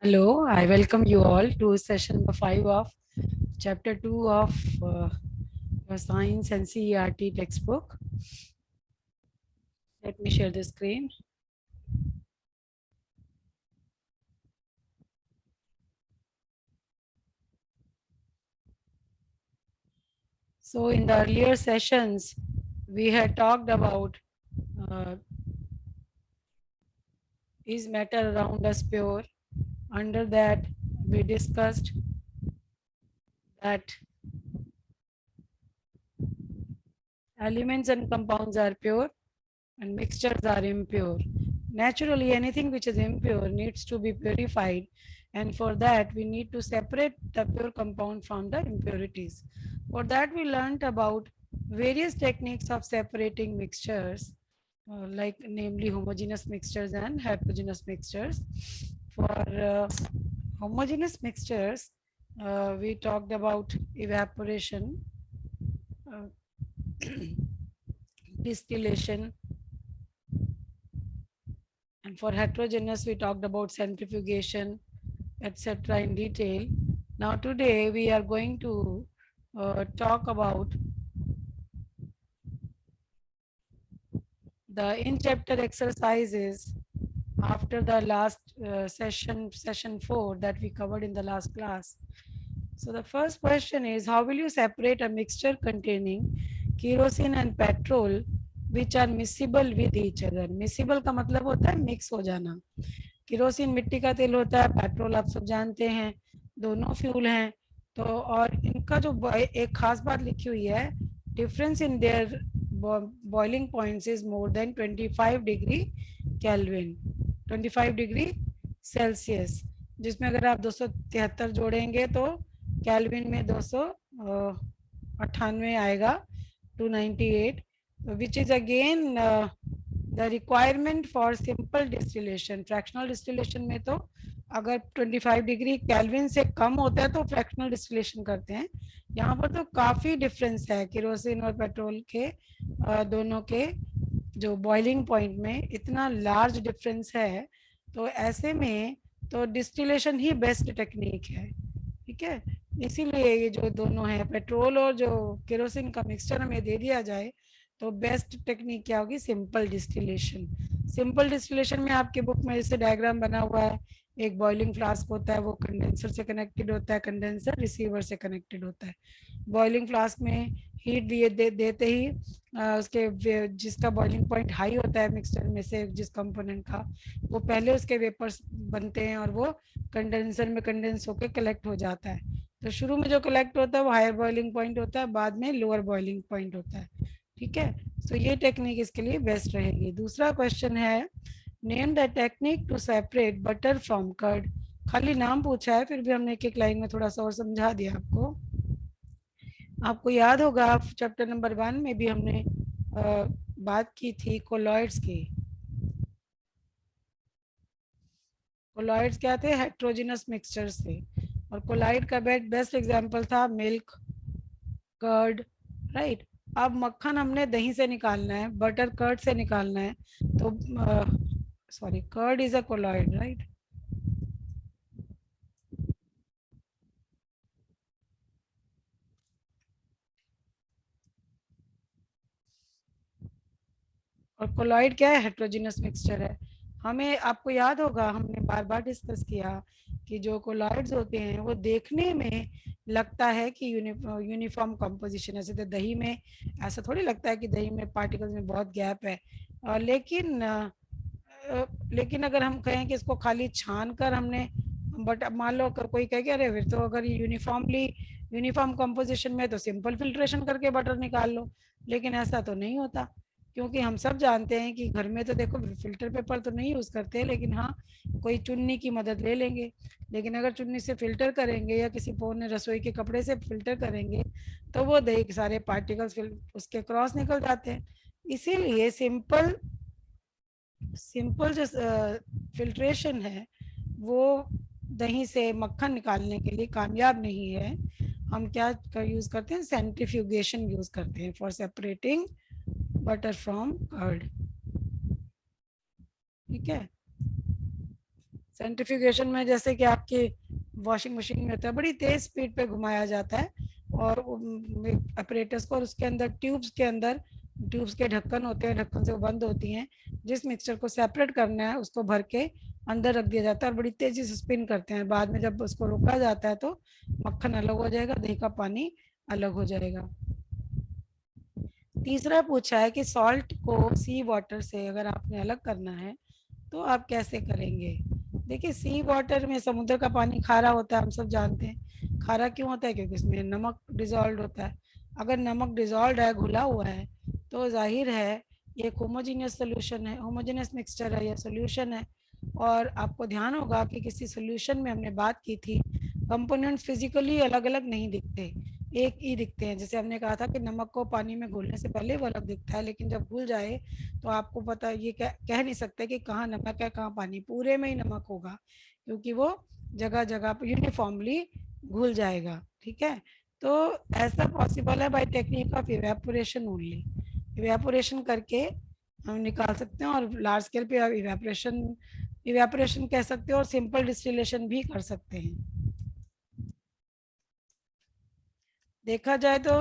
Hello, I welcome you all to session number 5 of chapter 2 of your science and CERT textbook. Let me share the screen. So in the earlier sessions, we had talked about uh, is matter around us pure? Under that, we discussed that elements and compounds are pure and mixtures are impure. Naturally, anything which is impure needs to be purified, and for that, we need to separate the pure compound from the impurities. For that, we learned about various techniques of separating mixtures, like namely homogeneous mixtures and heterogeneous mixtures. For homogeneous mixtures, we talked about evaporation, uh, distillation, and for heterogeneous, we talked about centrifugation, etc. in detail. Now today we are going to talk about the in-chapter exercises after the last session 4 that we covered in the last class. So the first question is, how will you separate a mixture containing kerosene and petrol which are miscible with each other? Miscible का मतलब होता है mix हो जाना. Kerosene मिट्टी का तेल होता है, पेट्रोल आप सब जानते हैं, दोनों फ्यूल हैं. तो और इनका जो एक खास बात लिखी हुई है, difference in their boiling points is more than 25 degree kelvin, 25 degree Celsius, जिसमें अगर आप 273 जोड़ेंगे तो केल्विन में 298 आएगा, 298, which is again the requirement for simple distillation. Fractional distillation में तो अगर 25 डिग्री केल्विन से कम होता है तो फ्रैक्शनल डिस्टिलेशन करते हैं. यहाँ पर तो काफ़ी डिफरेंस है केरोसिन और पेट्रोल के, दोनों के जो बॉइलिंग पॉइंट में इतना लार्ज डिफरेंस है. तो ऐसे में तो डिस्टिलेशन ही बेस्ट टेक्निक है. ठीक है, इसीलिए ये जो दोनों है, पेट्रोल और जो केरोसिन का मिक्सचर हमें दे दिया जाए तो बेस्ट टेक्निक क्या होगी? Simple distillation. सिंपल डिस्टिलेशन में आपके बुक में जैसे डायग्राम बना हुआ है, एक बॉइलिंग फ्लास्क होता है, वो कंडेंसर से कनेक्टेड होता है, कंडेंसर रिसीवर से कनेक्टेड होता है. बॉइलिंग फ्लास्क में हीट देते ही उसके जिसका बॉइलिंग पॉइंट हाई होता है मिक्सचर में से जिस कंपोनेंट का, वो पहले उसके वेपर्स बनते हैं और वो कंडेंसर में कंडेंस होकर कलेक्ट हो जाता है. तो शुरू में जो कलेक्ट होता है वो हायर बॉइलिंग पॉइंट होता है, बाद में लोअर बॉइलिंग पॉइंट होता है. ठीक है, तो ये टेक्निक इसके लिए बेस्ट रहेगी. दूसरा क्वेश्चन है, name the technique to separate butter from curd. खाली नाम पूछा है, फिर भी हमने एक एक लाइन में थोड़ा सा और समझा दिया आपको. आपको याद होगा चैप्टर नंबर 1 में भी हमने बात की थी कोलॉइड्स की. कोलॉइड्स क्या थे? हेट्रोजिनस मिक्सचर्स थे. और कोलॉइड का बेस्ट एग्जांपल था मिल्क, कर्ड, राइट. अब मक्खन हमने दही से निकालना है, बटर कर्ड से निकालना है, तो sorry, curd is a colloid, right. और कोलॉइड क्या है? हेट्रोजिनस मिक्सचर है. हमें आपको याद होगा हमने बार बार डिस्कस किया कि जो कोलॉइड्स होते हैं वो देखने में लगता है कि यूनिफॉर्म कंपोजिशन है. तो दही में ऐसा थोड़ी लगता है कि दही में पार्टिकल्स में बहुत गैप है. लेकिन अगर हम कहें कि इसको खाली छान कर हमने, बट अब मान लो अगर कोई कहे कि अरे फिर तो अगर यूनिफॉर्म कंपोजिशन में तो सिंपल फिल्ट्रेशन करके बटर निकाल लो. लेकिन ऐसा तो नहीं होता, क्योंकि हम सब जानते हैं कि घर में तो देखो फिल्टर पेपर तो नहीं यूज़ करते, लेकिन हाँ कोई चुन्नी की मदद ले लेंगे. लेकिन अगर चुन्नी से फिल्टर करेंगे या किसी पौने रसोई के कपड़े से फिल्टर करेंगे तो वो दही के सारे पार्टिकल्स उसके क्रॉस निकल जाते हैं. इसीलिए सिंपल सिंपल जो फिल्ट्रेशन है वो दही से मक्खन निकालने के लिए कामयाब नहीं है. हम क्या यूज़ करते हैं? सेंट्रीफ्यूगेशन यूज़ करते हैं for separating butter from curd. ठीक है, सेंट्रीफ्यूगेशन में जैसे कि आपकी वॉशिंग मशीन में होता है, बड़ी तेज स्पीड पे घुमाया जाता है और अपरेटस को, और उसके अंदर ट्यूब्स के ढक्कन होते हैं, ढक्कन से वो बंद होती हैं। जिस मिक्सचर को सेपरेट करना है उसको भर के अंदर रख दिया जाता है और बड़ी तेजी से स्पिन करते हैं। बाद में जब उसको रोका जाता है तो मक्खन अलग हो जाएगा, दही का पानी अलग हो जाएगा। तीसरा पूछा है कि सॉल्ट को सी वाटर से अगर आपने अलग करना है तो आप कैसे करेंगे। देखिए, सी वाटर में समुद्र का पानी खारा होता है, हम सब जानते हैं। खारा क्यों होता है? क्योंकि इसमें नमक डिजॉल्व होता है। अगर नमक डिजॉल्व है, घुला हुआ है, तो जाहिर है ये एक होमोजीनियस सोल्यूशन है, होमोजीनियस मिक्सचर है या सोल्यूशन है। और आपको ध्यान होगा कि किसी सोल्यूशन में हमने बात की थी, कंपोनेंट्स फिजिकली अलग अलग नहीं दिखते, एक ही दिखते हैं। जैसे हमने कहा था कि नमक को पानी में घुलने से पहले वो अलग दिखता है, लेकिन जब घुल जाए तो आपको पता, ये कह नहीं सकते कि कहाँ नमक है कहाँ पानी, पूरे में ही नमक होगा, क्योंकि वो जगह जगह पर यूनिफॉर्मली घुल जाएगा। ठीक है, तो ऐसा पॉसिबल है by technique of evaporation only. Evaporation करके हम निकाल सकते हैं, और लार्ज स्केल पे आप इवेपोरेशन कह सकते हो और सिंपल डिस्टिलेशन भी कर सकते हैं। देखा जाए तो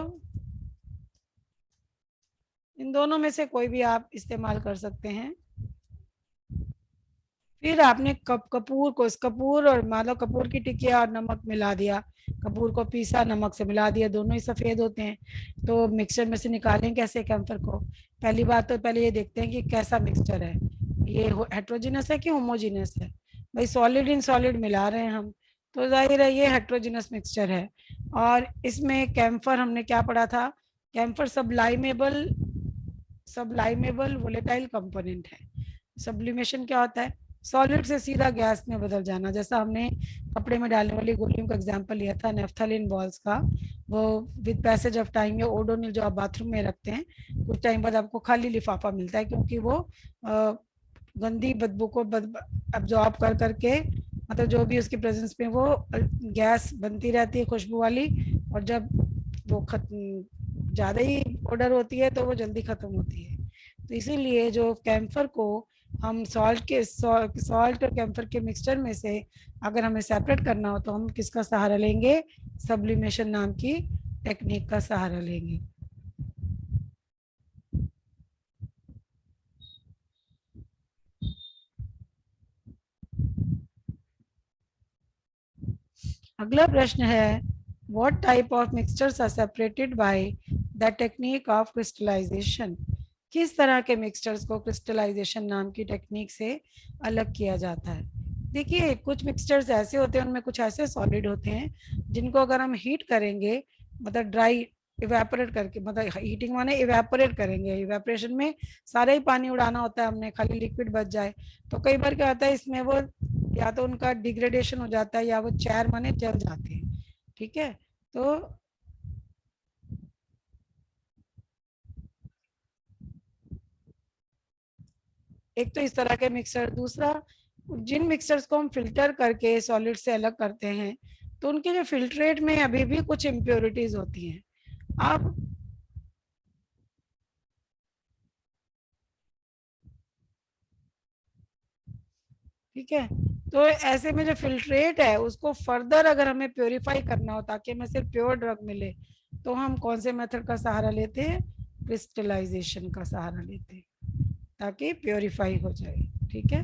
इन दोनों में से कोई भी आप इस्तेमाल कर सकते हैं। फिर आपने कपूर को, इस कपूर और मान लो कपूर की टिकिया और नमक मिला दिया, कपूर को पीसा नमक से मिला दिया, दोनों ही सफ़ेद होते हैं। तो मिक्सचर में से निकालें कैसे कैम्फर को? पहली बात तो पहले ये देखते हैं कि कैसा मिक्सचर है, ये हेट्रोजिनस है कि होमोजीनस है। भाई सॉलिड इन सॉलिड मिला रहे हैं हम, तो जाहिर है ये हेट्रोजिनस मिक्सचर है। और इसमें कैम्फर हमने क्या पढ़ा था? कैम्फर सबलाइमेबल वोलेटाइल कंपोनेंट है। सब्लिमेशन क्या होता है? सॉलिड से सीधा गैस में बदल जाना। जैसा हमने कपड़े में डालने वाली गोलियों का एग्जांपल लिया था नेफ्थलीन बॉल्स का, वो विद पैसेज ऑफ टाइम या ओडोनिल जो आप बाथरूम में रखते हैं, कुछ टाइम बाद आपको खाली लिफाफा मिलता है, क्योंकि वो गंदी बदबू को अब्जॉर्ब कर करके, मतलब जो भी उसकी प्रेजेंस में वो गैस बनती रहती है खुशबू वाली, और जब वो ज़्यादा ही ऑर्डर होती है तो वो जल्दी ख़त्म होती है। तो इसीलिए जो कैम्फर को हम सॉल्ट और कैम्फर के मिक्सचर में से अगर हमें सेपरेट करना हो तो हम किसका सहारा लेंगे? सब्लिमेशन नाम की टेक्निक का सहारा लेंगे। अगला प्रश्न है, what type of mixtures are separated by the technique of crystallisation. किस तरह के मिक्सचर्स को क्रिस्टलाइजेशन नाम की टेक्निक से अलग किया जाता है? देखिए, कुछ मिक्सचर्स ऐसे होते हैं, उनमें कुछ ऐसे सॉलिड होते हैं जिनको अगर हम हीट करेंगे, मतलब ड्राई इवेपोरेट करके, मतलब हीटिंग माने इवेपोरेट करेंगे, इवेपोरेशन में सारा ही पानी उड़ाना होता है हमने, खाली लिक्विड बच जाए। तो कई बार क्या होता है, इसमें वो या तो उनका डिग्रेडेशन हो जाता है या वो चैर माने जल जाते हैं। ठीक है, तो एक तो इस तरह के मिक्सर। दूसरा, जिन मिक्सर्स को हम फिल्टर करके सॉलिड से अलग करते हैं तो उनके जो फिल्ट्रेट में अभी भी कुछ इम्प्योरिटीज होती हैं। आप ठीक है, तो ऐसे में जो फिल्ट्रेट है उसको फर्दर अगर हमें प्योरीफाई करना हो ताकि हमें सिर्फ प्योर ड्रग मिले, तो हम कौन से मेथड का सहारा लेते हैं? क्रिस्टलाइजेशन का सहारा लेते हैं, ताकि प्योरीफाई हो जाए। ठीक है,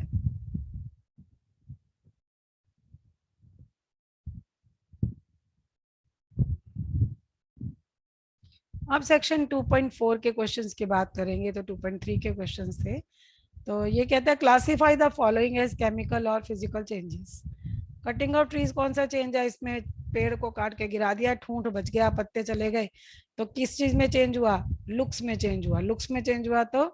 अब सेक्शन 2.4 के क्वेश्चंस की बात करेंगे। तो 2.3 के क्वेश्चंस थे। तो ये कहता है, classify the following as chemical और physical changes. Cutting of trees कौन सा चेंज है? इसमें पेड़ को काट के गिरा दिया, ठूंठ बच गया, पत्ते चले गए, तो किस चीज में चेंज हुआ? लुक्स में चेंज हुआ। लुक्स में चेंज हुआ तो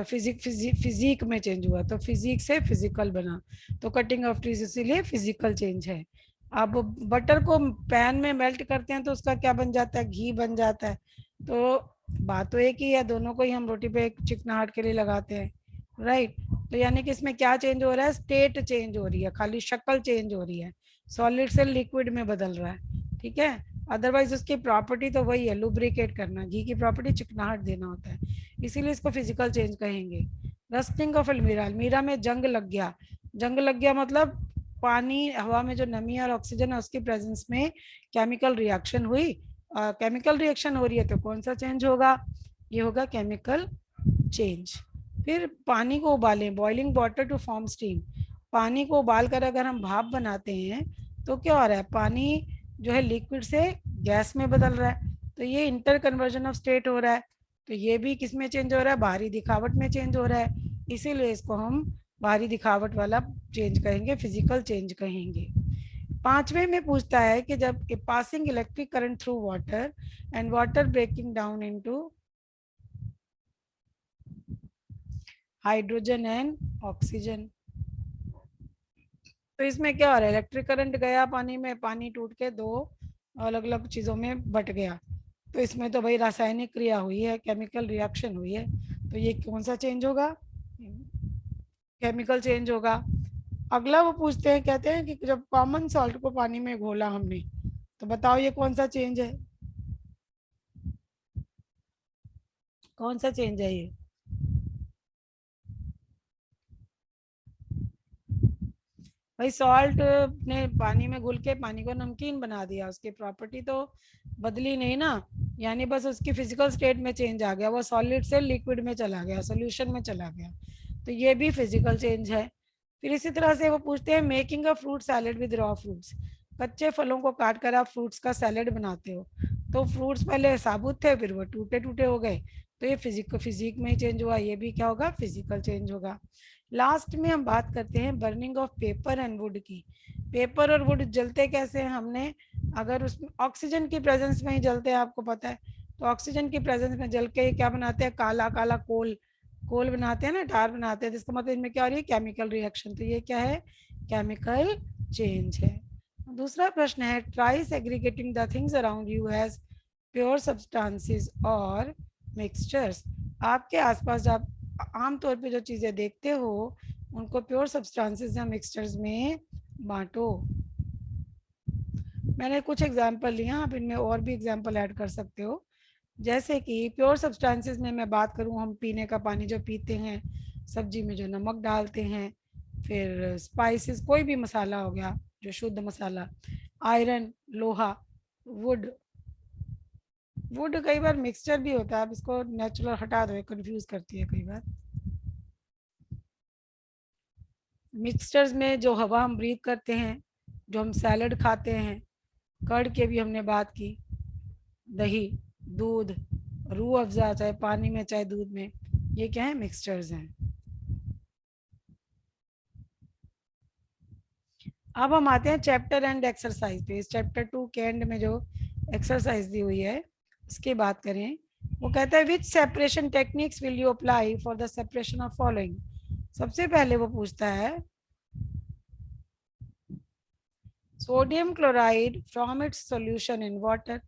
फिजिक में चेंज हुआ, तो फिजिक से फिजिकल बना, तो कटिंग ऑफ ट्रीज इसीलिए फिजिकल चेंज है। अब बटर को पैन में मेल्ट करते हैं तो उसका क्या बन जाता है? घी बन जाता है। तो बात तो एक ही है, दोनों को ही हम रोटी पे चिकनाहट के लिए लगाते हैं, राइट। तो यानी कि इसमें क्या चेंज हो रहा है? स्टेट चेंज हो रही है, खाली शक्ल चेंज हो रही है, सॉलिड से लिक्विड में बदल रहा है। ठीक है, अदरवाइज उसकी प्रॉपर्टी तो वही है, लुब्रिकेट करना। घी की प्रॉपर्टी चिकनाहट देना होता है, इसीलिए इसको फिजिकल चेंज कहेंगे। रस्टिंग ऑफ अलमीरा, अलमीरा में जंग लग गया। जंग लग गया मतलब पानी हवा में जो नमी और ऑक्सीजन है उसकी प्रेजेंस में केमिकल रिएक्शन हुई, केमिकल रिएक्शन हो रही है तो कौन सा चेंज होगा, ये होगा केमिकल चेंज। फिर पानी को उबालें, boiling water to form steam, पानी को उबाल कर अगर हम भाप बनाते हैं तो क्या हो रहा है, पानी जो है लिक्विड से गैस में बदल रहा है, तो ये इंटर कन्वर्जन ऑफ स्टेट हो रहा है, तो ये भी किस में चेंज हो रहा है, बाहरी दिखावट में चेंज हो रहा है, इसीलिए इसको हम बाहरी दिखावट वाला चेंज कहेंगे, फिजिकल चेंज कहेंगे। पांचवे में पूछता है कि जब passing electric current through water and water breaking down into hydrogen and oxygen, तो इसमें क्या हो रहा है, इलेक्ट्रिक करंट गया पानी में, पानी टूट के दो अलग अलग चीज़ों में बट गया, तो इसमें तो भाई रासायनिक क्रिया हुई है, केमिकल रिएक्शन हुई है, तो ये कौन सा चेंज होगा, केमिकल चेंज होगा। अगला वो पूछते हैं, कहते हैं कि जब कॉमन सॉल्ट को पानी में घोला हमने, तो बताओ ये कौन सा चेंज है, कौन सा चेंज है ये, भाई सॉल्ट ने पानी में घुल के पानी को नमकीन बना दिया, उसकी प्रॉपर्टी तो बदली नहीं ना, यानी बस उसकी फिजिकल स्टेट में चेंज आ गया, वो सॉलिड से लिक्विड में चला गया, सोल्यूशन में चला गया, तो ये भी फिजिकल चेंज है। फिर इसी तरह से वो पूछते हैं making a fruit salad with raw fruits, कच्चे फलों को काट कर आप फ्रूट्स का सैलेड बनाते हो, तो फ्रूट्स पहले साबुत थे फिर वो टूटे टूटे हो गए, तो ये फिजिक में ही चेंज हुआ, ये भी क्या होगा, फिजिकल चेंज होगा। लास्ट में हम बात करते हैं burning of paper and would की, पेपर और वुड जलते कैसे हैं, हमने अगर उसमें ऑक्सीजन की प्रेजेंस में ही जलते हैं, आपको पता है, तो ऑक्सीजन की प्रेजेंस में जल के क्या बनाते हैं, काला काला कोल, कोल बनाते हैं ना, टार बनाते हैं, जिसका मतलब इनमें क्या हो रही है, केमिकल रिएक्शन, तो ये क्या है, केमिकल चेंज है। दूसरा प्रश्न है try segregating the things around you as pure substances और मिक्सचर्स, आपके आसपास आप आमतौर पे जो चीज़ें देखते हो उनको प्योर सब्सटेंसेस या मिक्सचर्स में बांटो। मैंने कुछ एग्जाम्पल लिया, आप इनमें और भी एग्जाम्पल ऐड कर सकते हो, जैसे कि प्योर सब्सटेंसेस में मैं बात करूं, हम पीने का पानी जो पीते हैं, सब्जी में जो नमक डालते हैं, फिर स्पाइसेस, कोई भी मसाला हो गया जो शुद्ध मसाला, आयरन, लोहा, वुड, वुड कई बार मिक्सचर भी होता है, आप इसको नेचुरल हटा दो, कंफ्यूज करती है कई बार। मिक्सचर्स में जो हवा हम ब्रीथ करते हैं, जो हम सैलड खाते हैं, कर्ड के भी हमने बात की, दही, दूध, रूह अफ़ज़ा, चाहे पानी में चाहे दूध में, ये क्या है, मिक्सचर्स हैं। अब हम आते हैं चैप्टर एंड एक्सरसाइज पे, इस चैप्टर 2 के एंड में जो एक्सरसाइज दी हुई है उसकी बात करें। वो कहता है which separation techniques will you apply for the separation of following, सबसे पहले वो पूछता है sodium chloride from its solution in water,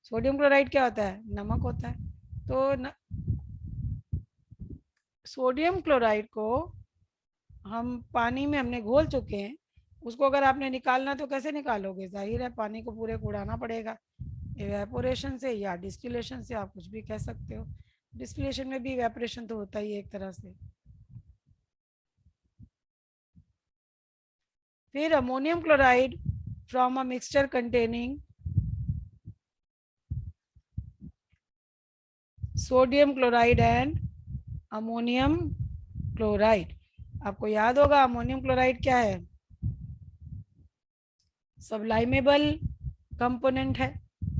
sodium chloride क्या होता है, नमक होता है, तो सोडियम क्लोराइड को हम पानी में हमने घोल चुके हैं, उसको अगर आपने निकालना तो कैसे निकालोगे, जाहिर है पानी को पूरे उड़ाना पड़ेगा, इवेपोरेशन से या डिस्टिलेशन से, आप कुछ भी कह सकते हो, डिस्टिलेशन में भी इवेपोरेशन तो होता ही है एक तरह से। फिर ammonium chloride from a mixture containing sodium chloride and ammonium chloride, आपको याद होगा अमोनियम क्लोराइड क्या है, सबलाइमेबल कंपोनेंट है,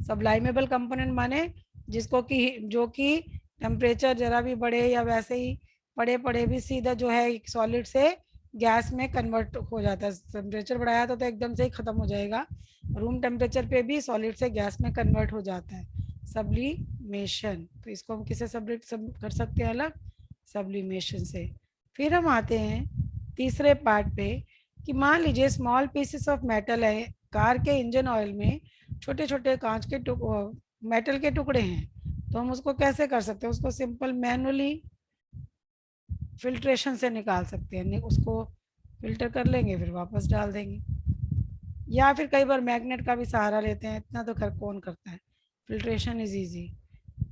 सबलाइमेबल कंपोनेंट माने जिसको कि जो कि टेम्परेचर जरा भी बढ़े या वैसे ही पड़े पड़े भी सीधा जो है सॉलिड से गैस में कन्वर्ट हो जाता है, टेम्परेचर बढ़ाया तो एकदम से ही ख़त्म हो जाएगा, रूम टेम्परेचर पे भी सॉलिड से गैस में कन्वर्ट हो जाता है, सब्लिमेशन, तो इसको हम किसे सेपरेट कर सकते हैं, अलग, सब्लिमेशन से। फिर हम आते हैं तीसरे पार्ट पे कि मान लीजिए स्मॉल पीसेस ऑफ मेटल है, कार के इंजन ऑयल में छोटे छोटे कांच के मेटल के टुकड़े हैं, तो हम उसको कैसे कर सकते हैं, उसको सिंपल मैनुअली फिल्ट्रेशन से निकाल सकते हैं, उसको फिल्टर कर लेंगे फिर वापस डाल देंगे, या फिर कई बार मैग्नेट का भी सहारा लेते हैं, इतना तो खैर कौन करता है, फिल्ट्रेशन इज इजी।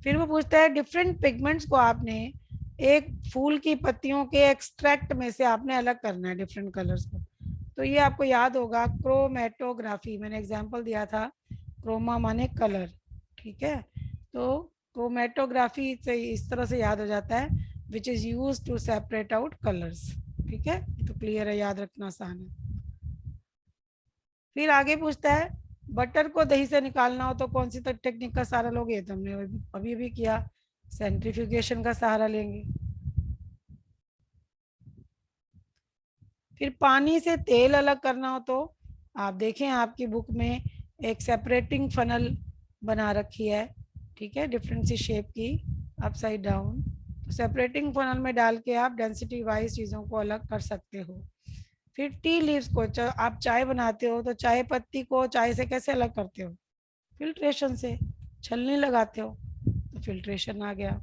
फिर वो पूछता है डिफरेंट पिगमेंट्स को आपने एक फूल की पत्तियों के एक्सट्रैक्ट में से आपने अलग करना है डिफरेंट कलर्स को, तो ये आपको याद होगा क्रोमेटोग्राफी, मैंने एग्जांपल दिया था, क्रोमा माने कलर, ठीक है। तो क्रोमेटोग्राफी से इस तरह से याद हो जाता है, which is use to separate out colours, ठीक है। तो क्लियर है, याद रखना आसान है। फिर आगे पूछता है बटर को दही से निकालना हो तो कौन सी टेक्निक का सहारा लोगे, तो हमने अभी अभी किया, सेंट्रीफ्यूगेशन का सहारा लेंगे। फिर पानी से तेल अलग करना हो तो आप देखें आपकी बुक में एक सेपरेटिंग फनल बना रखी है, ठीक है, डिफरेंट सी शेप की, अपसाइड डाउन। तो सेपरेटिंग फनल में डाल के आप डेंसिटी वाइज चीज़ों को अलग कर सकते हो। फिर टी लीव्स को, आप चाय बनाते हो तो चाय पत्ती को चाय से कैसे अलग करते हो, फिल्ट्रेशन से, छलनी लगाते हो तो फिल्ट्रेशन आ गया।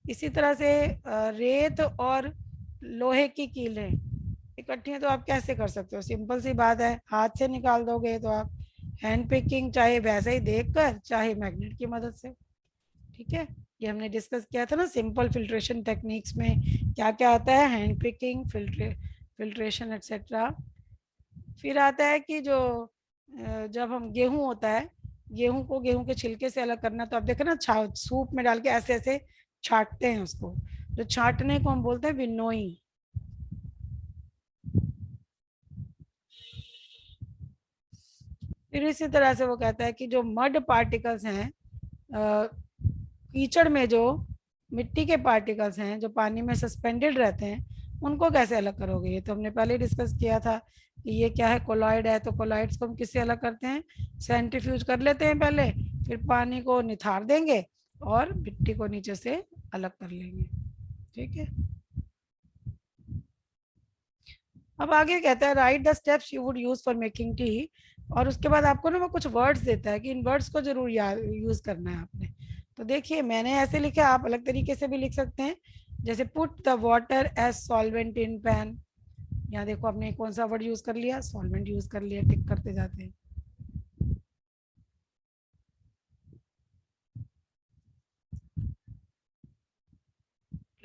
इसी तरह से रेत और लोहे की कीलें इकट्ठी हैं तो आप कैसे कर सकते हो, सिंपल सी बात है, हाथ से निकाल दोगे तो आप हैंड पिकिंग, चाहे वैसे ही देखकर चाहे मैग्नेट की मदद से, ठीक है। ये हमने डिस्कस किया था ना, सिंपल फिल्ट्रेशन टेक्निक्स में क्या क्या आता है, हैंड पिकिंग, फिल्ट्रेशन एक्सेट्रा। फिर आता है कि जो जब हम गेहूं होता है, गेहूं को गेहूं के छिलके से अलग करना, तो आप देखो ना, सूप में डाल के ऐसे ऐसे छाटते हैं उसको, जो छाटने को हम बोलते हैं विनोई। फिर इसी तरह से वो कहता है कि जो मड पार्टिकल्स हैं, कीचड़ में जो मिट्टी के पार्टिकल्स हैं जो पानी में सस्पेंडेड रहते हैं, उनको कैसे अलग करोगे, ये तो हमने पहले डिस्कस किया था कि ये क्या है, कोलॉइड है। तो कोलॉइड्स को हम किससे अलग करते हैं, सेंट्रीफ्यूज कर लेते हैं पहले, फिर पानी को निथार देंगे और मिट्टी को नीचे से अलग कर लेंगे, ठीक है। अब आगे कहता है right the steps you would use for making tea, और उसके बाद आपको ना वो कुछ वर्ड्स देता है कि इन वर्ड्स को जरूर यूज करना है आपने। तो देखिए मैंने ऐसे लिखा, आप अलग तरीके से भी लिख सकते हैं, जैसे put the water as solvent in pan. यहाँ देखो आपने कौन सा वर्ड यूज कर लिया, सॉल्वेंट यूज कर लिया, टिक करते जाते हैं।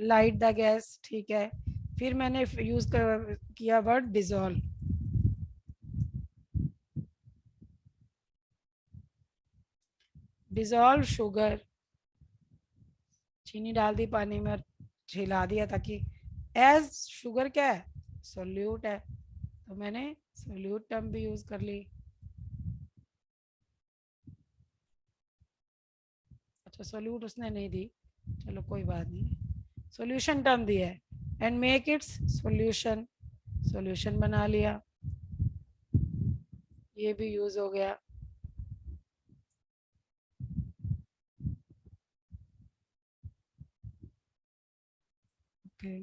लाइट द गैस, ठीक है। फिर मैंने यूज किया वर्ड डिजोल्व, डिजोल्व शुगर, चीनी डाल दी पानी में और हिला दिया ताकि, एज शुगर क्या है, सोल्यूट है, तो मैंने सोल्यूट टर्म भी यूज कर ली। अच्छा सोल्यूट उसने नहीं दी, चलो कोई बात नहीं, सॉल्यूशन टर्म दिया है, and make it's solution, solution बना लिया, ये भी यूज हो गया। Okay,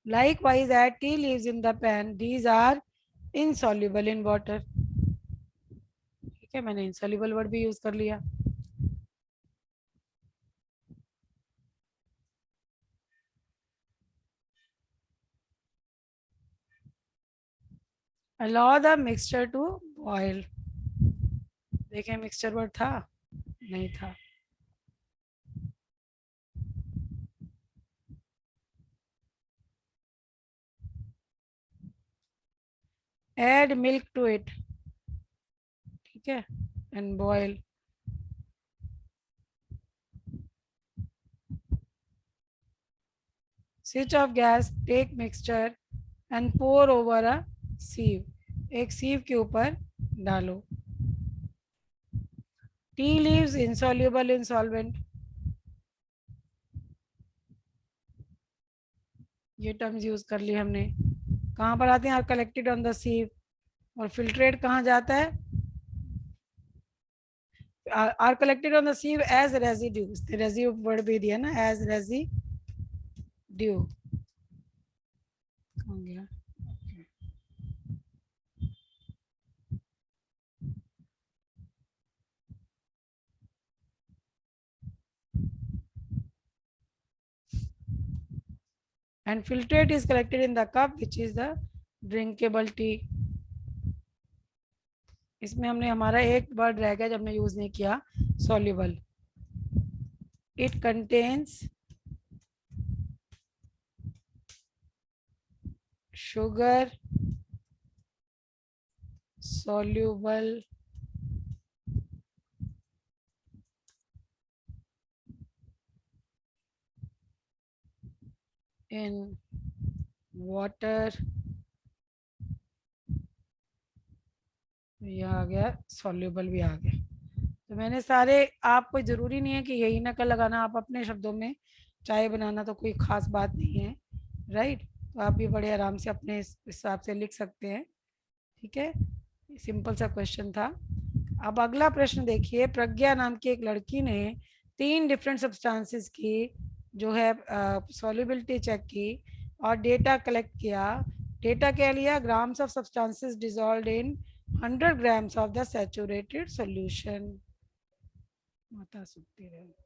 likewise add tea leaves in the pan, these are insoluble in water, ठीक है, मैंने insoluble वर्ड भी यूज कर लिया। allow the mixture to boil, देखें मिक्सचर वर्ड था, नहीं था। add milk to it, ठीक है, and boil, switch off gas, take mixture and pour over a sieve, एक sieve के ऊपर डालो। tea leaves insoluble in solvent, ये टर्म्स यूज कर ली हमने। कहाँ पर आते हैं, are collected on the sieve, और फिल्ट्रेट कहाँ जाता है, are collected on the sieve as residue, residue word भी दिया ना, एज रेजिड्यू, कहाँ गया, and filtrate is collected in the cup which is the drinkable tea। इसमें हमने हमारा एक वर्ड रह गया जब हमने यूज नहीं किया, soluble, it contains sugar soluble in water, ये आ गया, soluble भी आ गया। तो मैंने सारे, आपको ज़रूरी नहीं है कि यही नकल लगाना, आप अपने शब्दों में चाय बनाना तो कोई ख़ास बात नहीं है, राइट। तो आप भी बड़े आराम से अपने हिसाब से लिख सकते हैं, ठीक है। सिंपल सा क्वेश्चन था। अब अगला प्रश्न देखिए, प्रज्ञा नाम की एक लड़की ने 3 डिफरेंट सब्सटेंसेस की जो है सॉल्युबिलिटी चेक की और डेटा कलेक्ट किया। डेटा क्या लिया? Grams of substances dissolved in 100 grams of the saturated solution. माता सुखती रहे।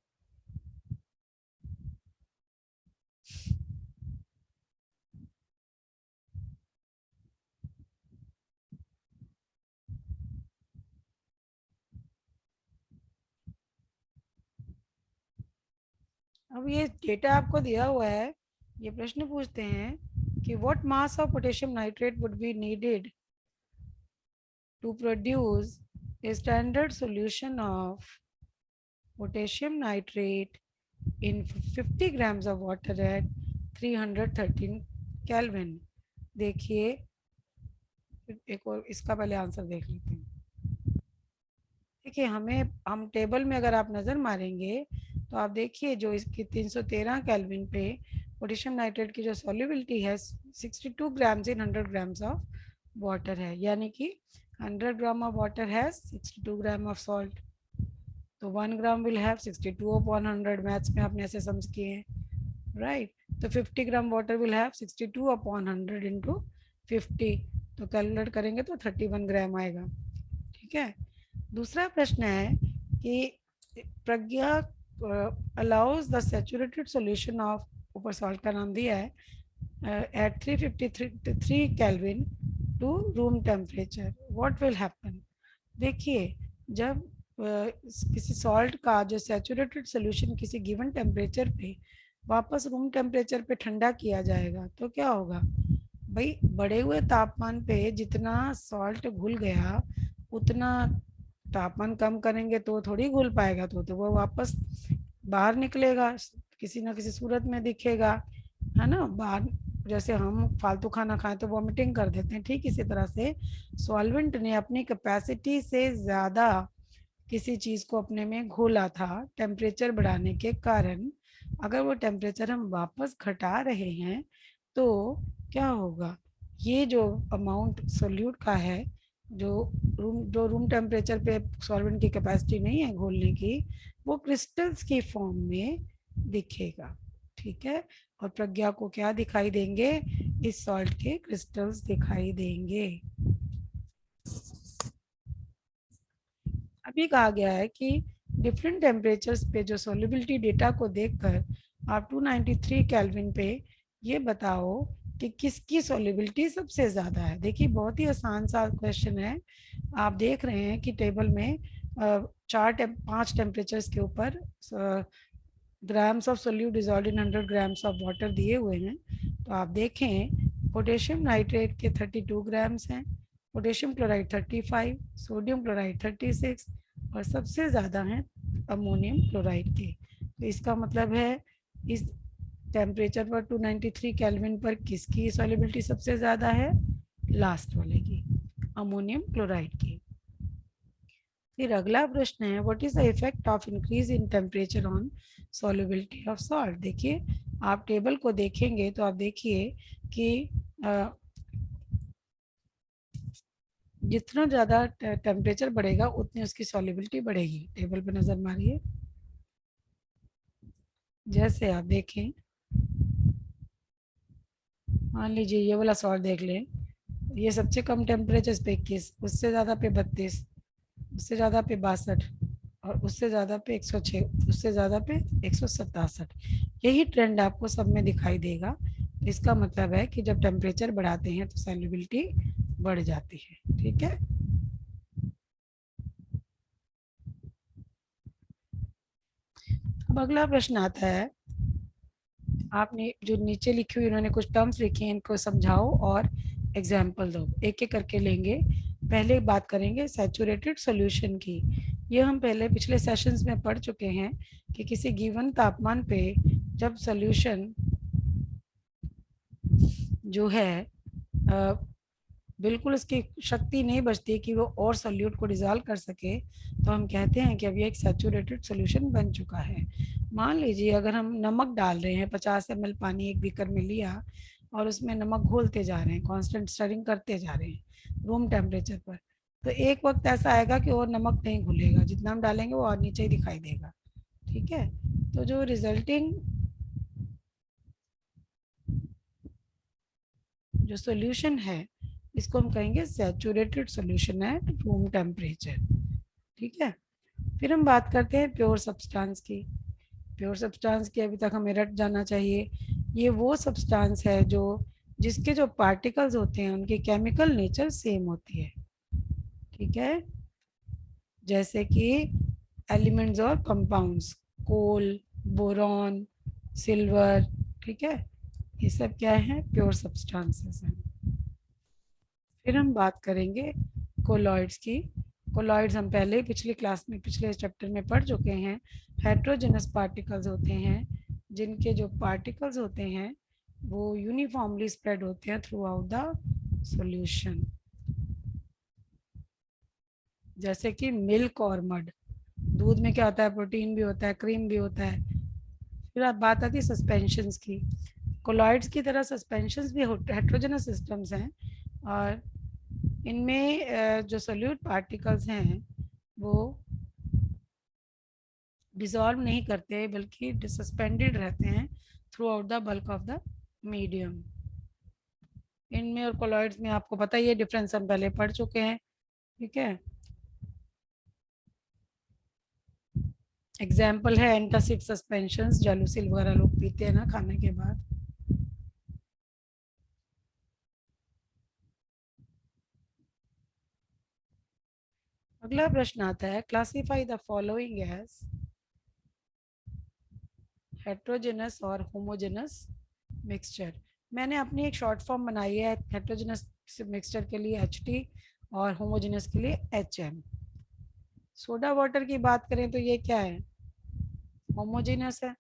अब ये डेटा आपको दिया हुआ है, ये प्रश्न पूछते हैं कि what mass of potassium nitrate would be needed to produce a standard solution of potassium nitrate in 50 grams of water at 313 Kelvin। देखिए, एक और इसका पहले आंसर देख लेते हैं। देखिए, हम टेबल में अगर आप नज़र मारेंगे तो आप देखिए जो इसकी 313 केल्विन पे पोटेशियम नाइट्रेट की जो सॉल्युबिलिटी है 62 grams in 100 grams of water है, यानी कि 100 gram of water has 62 gram of salt. तो 1 ग्राम विल हैव 62 अपॉन 100, मैथ्स में आपने ऐसे समझ किए हैं, राइट। तो 50 gram water will have 62 upon 100 into 50, तो कैलकुलेट करेंगे तो 31 ग्राम आएगा, ठीक है। दूसरा प्रश्न है कि Pragya allows the saturated solution of, ऊपर सॉल्ट का नाम दिया है, at 353 kelvin to room temperature, what will happen. देखिए, जब किसी सॉल्ट का जो सैचुरेटेड सॉल्यूशन किसी गिवन टेम्परेचर पे वापस रूम टेम्परेचर पे ठंडा किया जाएगा तो क्या होगा भाई? बढ़े हुए तापमान पे जितना सॉल्ट घुल गया उतना तापमान कम करेंगे तो थोड़ी घुल पाएगा, तो वो वापस बाहर निकलेगा, किसी ना किसी सूरत में दिखेगा, है ना। बाहर जैसे हम फालतू खाना खाएं तो वॉमिटिंग कर देते हैं, ठीक इसी तरह से सॉल्वेंट ने अपनी कैपेसिटी से ज़्यादा किसी चीज़ को अपने में घोला था टेम्परेचर बढ़ाने के कारण। अगर वो टेम्परेचर हम वापस घटा रहे हैं तो क्या होगा? ये जो अमाउंट सोल्यूट का है, जो रूम टेम्परेचर पे सॉल्वेंट की कैपेसिटी नहीं है घोलने की, वो क्रिस्टल्स की फॉर्म में दिखेगा, ठीक है। और प्रज्ञा को क्या दिखाई देंगे? इस सॉल्ट के क्रिस्टल्स दिखाई देंगे। अभी कहा गया है कि डिफरेंट टेम्परेचर्स पे जो सोलिबिलिटी डेटा को देखकर आप 293 केल्विन पे ये बताओ कि किसकी सोलिबिलिटी सबसे ज़्यादा है। देखिए, बहुत ही आसान सा क्वेश्चन है। आप देख रहे हैं कि टेबल में 5 टेम्परेचर्स के ऊपर grams of solute dissolve in 100 grams of water दिए हुए हैं। तो आप देखें, पोटेशियम नाइट्रेट के 32 ग्राम्स हैं, पोटेशियम क्लोराइड 35, सोडियम क्लोराइड 36 और सबसे ज़्यादा हैं अमोनियम क्लोराइड के। तो इसका मतलब है इस टेम्परेचर पर 293 केल्विन पर किसकी सॉल्युबिलिटी सबसे ज़्यादा है? लास्ट वाले की, अमोनियम क्लोराइड की। फिर अगला प्रश्न है, what is the effect of increase in temperature on solubility of salt. देखिए, आप टेबल को देखेंगे तो आप देखिए कि जितना ज़्यादा टेम्परेचर बढ़ेगा उतनी उसकी सॉल्युबिलिटी बढ़ेगी। टेबल पे नज़र मारिए, जैसे आप देखें, मान लीजिए ये वाला सॉल्ट देख लें, ये सबसे कम टेम्परेचर पे 21, उससे ज़्यादा पे 32, उससे ज़्यादा पे 62 और उससे ज़्यादा पे 106, उससे ज़्यादा पे 167। यही ट्रेंड आपको सब में दिखाई देगा। तो इसका मतलब है कि जब टेम्परेचर बढ़ाते हैं तो सॉल्युबिलिटी बढ़ जाती है, ठीक है। अब अगला प्रश्न आता है आपने जो नीचे लिखी हुई उन्होंने कुछ टर्म्स लिखी हैं, इनको समझाओ और एग्जाम्पल दो। एक एक करके लेंगे। पहले बात करेंगे सैचुरेटेड सॉल्यूशन की। ये हम पहले पिछले सेशंस में पढ़ चुके हैं कि किसी गिवन तापमान पे जब सॉल्यूशन जो है बिल्कुल उसकी शक्ति नहीं बचती कि वो और सोल्यूट को डिजॉल्व कर सके, तो हम कहते हैं कि अब ये एक सैचुरेटेड सॉल्यूशन बन चुका है। मान लीजिए अगर हम नमक डाल रहे हैं, 50 ml पानी एक बीकर में लिया और उसमें नमक घोलते जा रहे हैं, कांस्टेंट स्टरिंग करते जा रहे हैं रूम टेम्परेचर पर, तो एक वक्त ऐसा आएगा कि वो नमक नहीं घुलेगा, जितना हम डालेंगे वो और नीचे ही दिखाई देगा। ठीक है, तो जो रिजल्टिंग जो सॉल्यूशन है इसको हम कहेंगे saturated solution at room temperature. ठीक है, फिर हम बात करते हैं प्योर सब्सटेंस की। प्योर सब्सटेंस की अभी तक हमें रट जाना चाहिए। ये वो सब्सटेंस है जो जिसके जो पार्टिकल्स होते हैं उनकी केमिकल नेचर सेम होती है। ठीक है, जैसे कि एलिमेंट्स और कंपाउंड्स, कोल, बोरॉन, सिल्वर। ठीक है, ये सब क्या है, प्योर सब्सटेंसेस हैं। फिर हम बात करेंगे कोलॉइड्स की। कोलॉइड्स हम पहले पिछली क्लास में पिछले चैप्टर में पढ़ चुके हैं। हेट्रोजेनस पार्टिकल्स होते हैं जिनके जो पार्टिकल्स होते हैं वो यूनिफॉर्मली स्प्रेड होते हैं थ्रू आउट द सॉल्यूशन, जैसे कि मिल्क और मड। दूध में क्या होता है, प्रोटीन भी होता है, क्रीम भी होता है। फिर आप बात आती है सस्पेंशंस की। कोलॉइड्स की तरह सस्पेंशंस भी हेट्रोजेनस सिस्टम्स हैं और इनमें जो सोल्यूट पार्टिकल्स हैं वो डिसॉल्व नहीं करते बल्कि सस्पेंडेड रहते हैं through out the bulk of the medium. इनमें और कोलॉइड्स में आपको पता ही है डिफरेंस, हम पहले पढ़ चुके हैं। ठीक है, एग्जाम्पल है एंटासिड सस्पेंशंस, जालूसिल वगैरह लोग पीते हैं ना खाने के बाद। अगला प्रश्न आता है, classify the following as heterogeneous और होमोजेनस मिक्सचर। मैंने अपनी एक शॉर्ट फॉर्म बनाई है हेट्रोजेनस मिक्सचर के लिए HT और होमोजेनस के लिए HM। सोडा वाटर की बात करें तो ये क्या है, होमोजेनस है।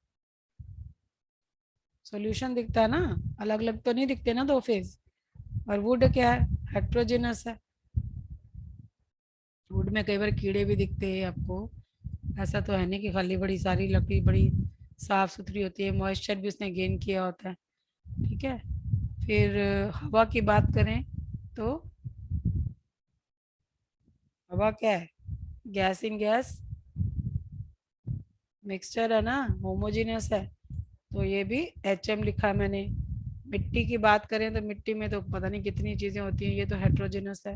सॉल्यूशन दिखता है ना, अलग अलग तो नहीं दिखते ना दो फेज। और वुड क्या है, हेट्रोजेनस है। वुड में कई बार कीड़े भी दिखते हैं आपको, ऐसा तो है नहीं कि खाली बड़ी सारी लकड़ी बड़ी साफ सुथरी होती है, मॉइस्चर भी उसने गेन किया होता है। ठीक है, फिर हवा की बात करें तो हवा क्या है, गैस इन गैस मिक्सचर है ना, होमोजेनियस है। तो ये भी HM लिखा है मैंने। मिट्टी की बात करें तो मिट्टी में तो पता नहीं कितनी चीज़ें होती हैं, ये तो हेट्रोजेनस है।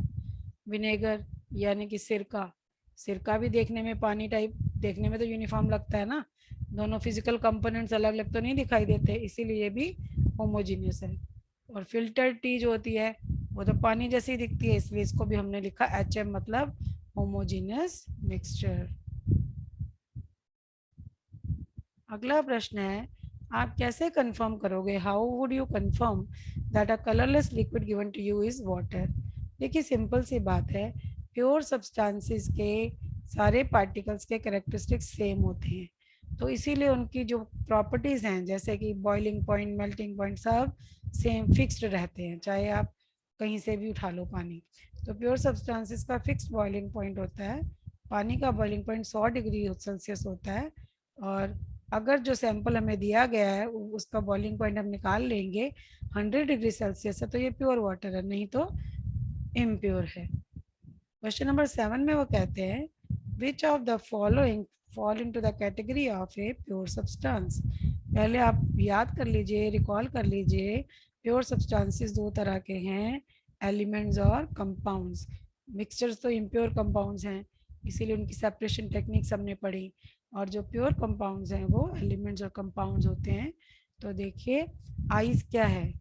विनेगर यानी कि सिरका, सिरका भी देखने में पानी टाइप, देखने में तो यूनिफॉर्म लगता है ना, दोनों फिजिकल कंपोनेंट्स अलग अलग तो नहीं दिखाई देते, इसीलिए ये भी होमोजीनियस है। और फिल्टर टी जो होती है वो तो पानी जैसी दिखती है, इसलिए इसको भी हमने लिखा HM, मतलब होमोजीनियस मिक्सचर। अगला प्रश्न है, आप कैसे कंफर्म करोगे, how would you confirm that a colourless liquid given to you is water. देखिए सिंपल सी बात है, प्योर सब्सटेंसेस के सारे पार्टिकल्स के कैरेक्टरिस्टिक्स सेम होते हैं, तो इसीलिए उनकी जो प्रॉपर्टीज़ हैं जैसे कि बॉइलिंग पॉइंट, मेल्टिंग पॉइंट, सब सेम फिक्स्ड रहते हैं, चाहे आप कहीं से भी उठा लो पानी। तो प्योर सब्सटेंसेस का फिक्स्ड बॉइलिंग पॉइंट होता है, पानी का बॉइलिंग पॉइंट 100 डिग्री सेल्सियस होता है। और अगर जो सैंपल हमें दिया गया है उसका बॉइलिंग पॉइंट हम निकाल लेंगे 100 डिग्री सेल्सियस है, तो ये प्योर वाटर है, नहीं तो इम्प्योर है। क्वेश्चन नंबर 7 में वो कहते हैं, which of the following fall into the category of a pure substance. पहले आप याद कर लीजिए, रिकॉल कर लीजिए, प्योर सब्सटेंसेस दो तरह के हैं, एलिमेंट्स और कंपाउंड्स। मिक्सचर्स तो इम्प्योर कंपाउंड्स हैं, इसीलिए उनकी सेपरेशन टेक्निक्स हमने पढ़ी। और जो प्योर कंपाउंड्स हैं वो एलिमेंट्स और कंपाउंड्स होते हैं। तो देखिए आइस क्या है,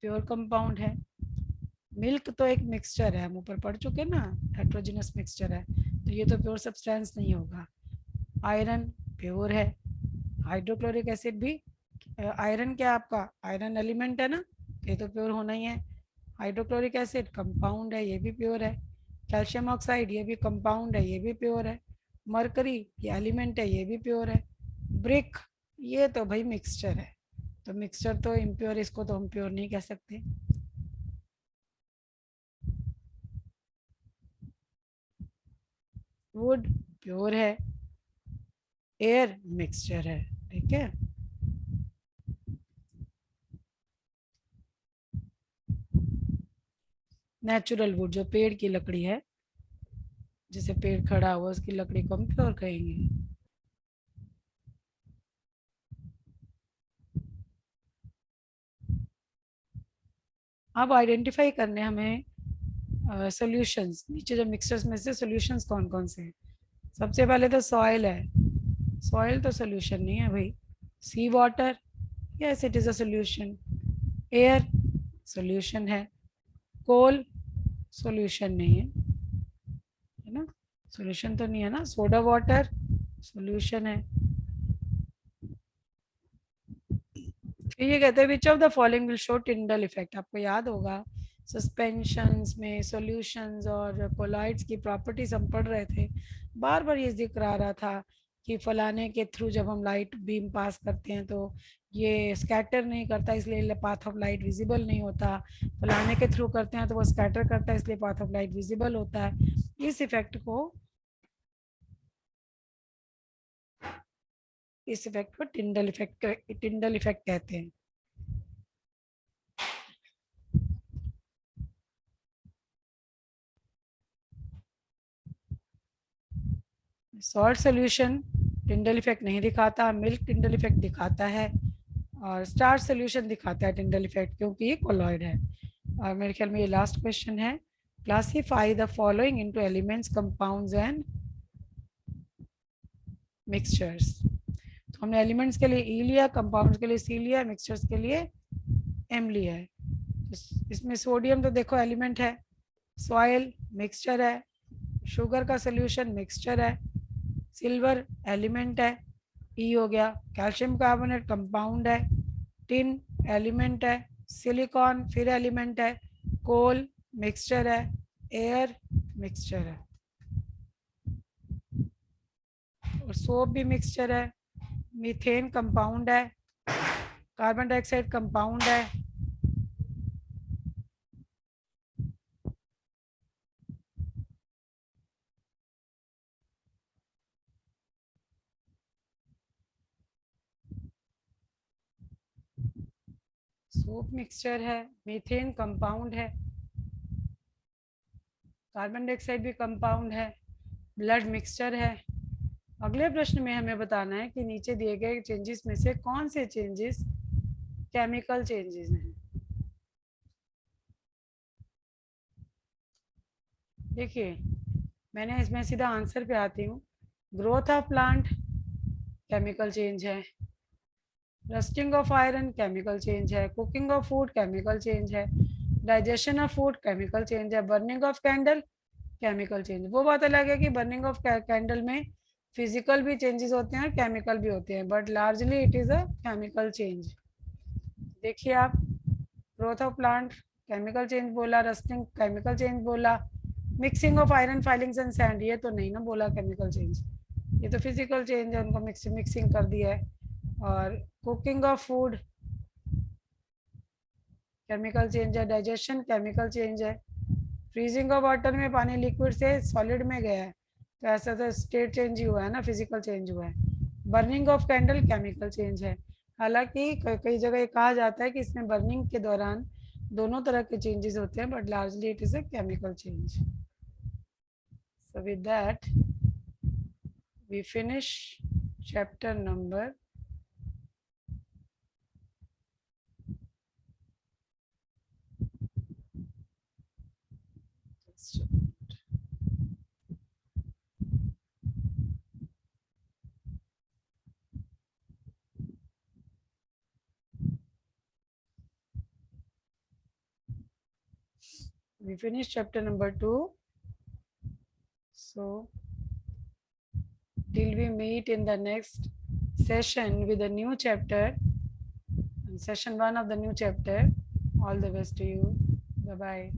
प्योर कंपाउंड है। मिल्क तो एक मिक्सचर है, हम ऊपर पढ़ चुके ना, हेट्रोजेनस मिक्सचर है, तो ये तो प्योर सब्सटेंस नहीं होगा। आयरन प्योर है, हाइड्रोक्लोरिक एसिड भी आयरन, क्या आपका आयरन एलिमेंट है ना, ये तो प्योर होना ही है। हाइड्रोक्लोरिक एसिड कंपाउंड है, ये भी प्योर है। कैल्शियम ऑक्साइड ये भी कंपाउंड है, ये भी प्योर है। मरकरी ये एलिमेंट है, ये भी प्योर है। ब्रिक ये तो भाई मिक्सचर है, तो मिक्सचर तो इम्प्योर, इसको तो हम प्योर नहीं कह सकते। वुड प्योर है, एयर मिक्सचर है, ठीक है। नेचुरल वुड जो पेड़ की लकड़ी है, जैसे पेड़ खड़ा हुआ उसकी लकड़ी को हम प्योर कहेंगे। अब आइडेंटिफाई करने हमें सॉल्यूशंस, नीचे जो मिक्सचर्स में से सॉल्यूशंस कौन कौन से हैं। सबसे पहले तो सॉइल है, सॉइल तो सोल्यूशन नहीं है भाई। Sea water, yes it is a solution. Air solution है। कोल सोल्यूशन नहीं है ना, सोल्यूशन तो नहीं है ना। सोडा वाटर सोल्यूशन है। फिर ये कहते हैं which of the following will show Tyndall effect. आपको याद होगा सस्पेंशंस में सॉल्यूशंस और कोलॉइड्स की प्रॉपर्टीज हम पढ़ रहे थे, बार बार ये जिक्र आ रहा था कि फलाने के थ्रू जब हम लाइट बीम पास करते हैं तो ये स्कैटर नहीं करता, इसलिए पाथ ऑफ लाइट विजिबल नहीं होता। फलाने के थ्रू करते हैं तो वो स्कैटर करता है, इसलिए पाथ ऑफ लाइट विजिबल होता है। इस इफेक्ट को टिंडल इफेक्ट कहते हैं। सॉल्ट सोल्यूशन टिंडल इफेक्ट नहीं दिखाता, मिल्क टिंडल इफेक्ट दिखाता है, और स्टार्च सोल्यूशन दिखाता है टिंडल इफेक्ट, क्योंकि ये कोलॉइड है। और मेरे ख्याल में ये लास्ट क्वेश्चन है। Classify the following into elements, compounds and mixtures. तो हमने एलिमेंट्स के लिए ई लिया, कंपाउंड्स के लिए सी लिया, मिक्सचर्स के लिए एम लिया है। इसमें सोडियम तो देखो एलिमेंट है, सॉइल मिक्सचर है, शुगर का सोल्यूशन मिक्सचर है, सिल्वर एलिमेंट है, ई हो गया। कैल्शियम कार्बोनेट कंपाउंड है, टिन एलिमेंट है, सिलिकॉन फिर एलिमेंट है, कोल मिक्सचर है, एयर मिक्सचर है, और सोप भी मिक्सचर है। मीथेन कंपाउंड है, कार्बन डाइऑक्साइड कंपाउंड है, सोप मिक्सचर है, मीथेन कंपाउंड है, कार्बन डाइऑक्साइड भी कंपाउंड है, ब्लड मिक्सचर है। अगले प्रश्न में हमें बताना है कि नीचे दिए गए चेंजेस में से कौन से चेंजेस केमिकल चेंजेस हैं। देखिए मैंने इसमें सीधा आंसर पे आती हूँ। Growth of plant chemical change है, rusting of iron chemical change है, cooking of food chemical change है, digestion of food chemical change है, burning of candle chemical change. वो बात अलग है कि बर्निंग ऑफ कैंडल में फिजिकल भी चेंजेस होते हैं और केमिकल भी होते हैं, but largely it is a chemical change. देखिए आप, growth of plant chemical change बोला, रस्टिंग केमिकल चेंज बोला, mixing of iron filings and sand ये तो नहीं ना बोला केमिकल चेंज, ये तो फिजिकल चेंज है, उनको मिक्सिंग कर दिया है। और cooking of food chemical change है, डाइजेशन केमिकल चेंज है, फ्रीजिंग ऑफ वाटर में पानी लिक्विड से सॉलिड में गया है, तो ऐसा तो स्टेट चेंज ही हुआ है ना, फिजिकल चेंज हुआ है। Burning of candle chemical change है, हालांकि कई जगह ये कहा जाता है कि इसमें बर्निंग के दौरान दोनों तरह के चेंजेस होते हैं, but largely it is a chemical change. So with that we finish chapter number we finish chapter number 2. So till we meet in the next session with a new chapter, session 1 of the new chapter. All the best to you. Bye bye.